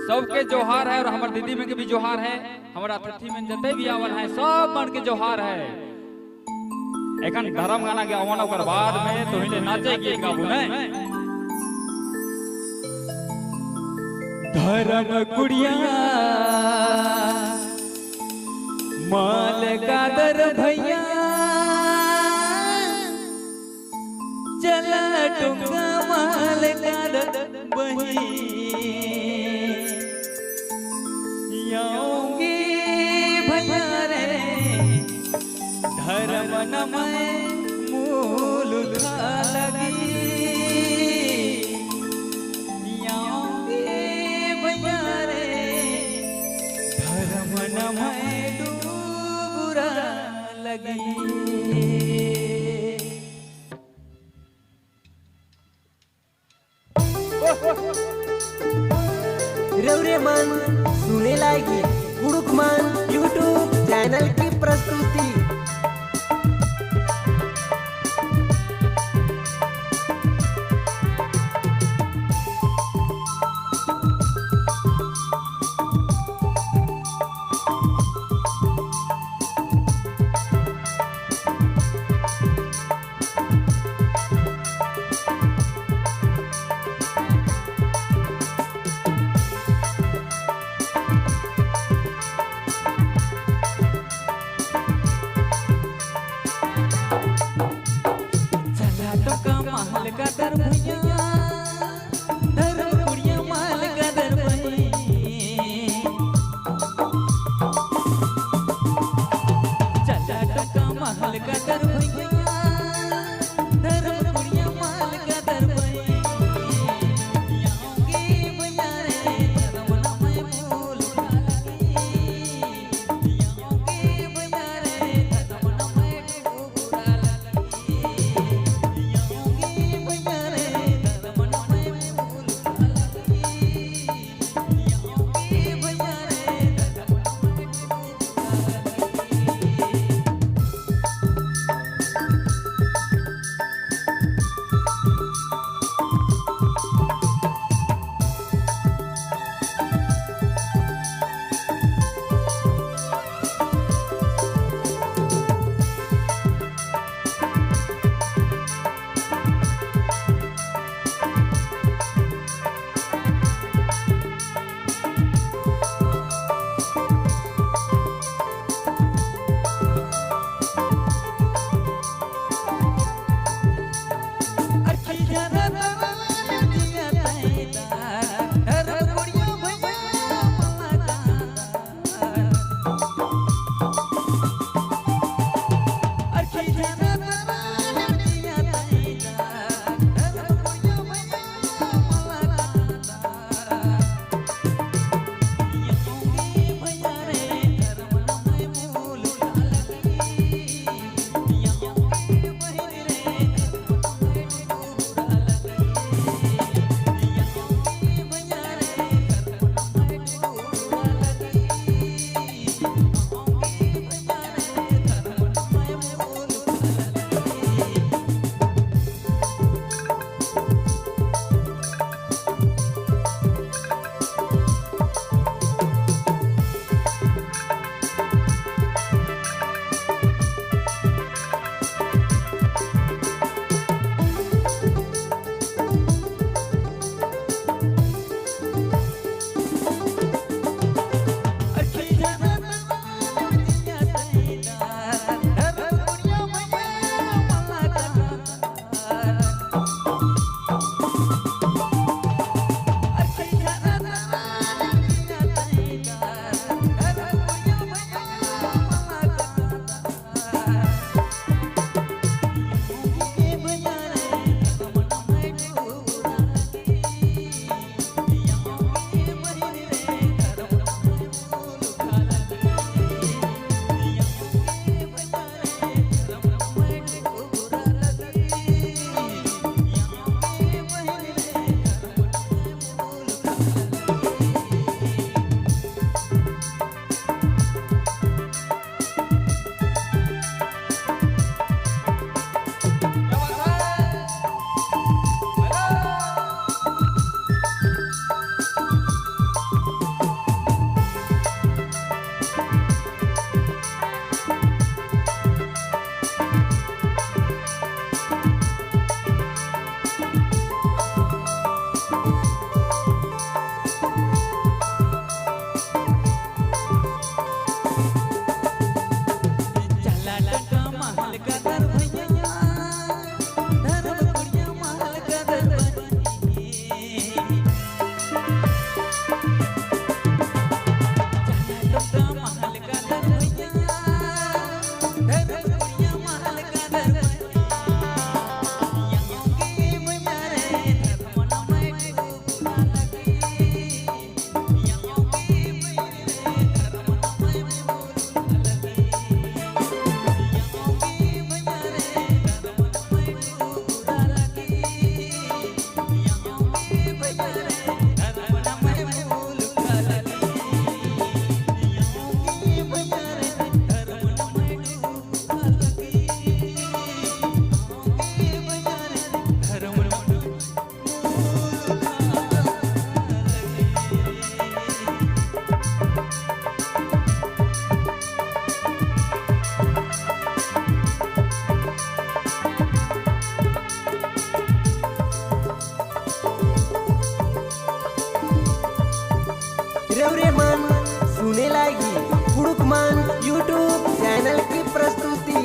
सबके जोहार है और हमारे दीदी में के भी जोहार है, हमारा अतिथि में जते भी आवन है सब मन के जोहार है। एखन धर्म गाना के आवन ओकर बाद में तो हिले नाचे के गाबू नहीं। धर्म कुड़िया माल कादर भैया चला टुंगा माल कादर बही आऊंगी भैया रे धर्म नमय मूल उठा लगी आऊंगी भैया रे धर्म नमय डूबुरा लगी। रौरे मन सुने लागी गुड़ुक मन यूट्यूब चैनल की प्रस्तुति। देवरे मन सुने लागी कुड़ुक मन यूट्यूब चैनल की प्रस्तुति।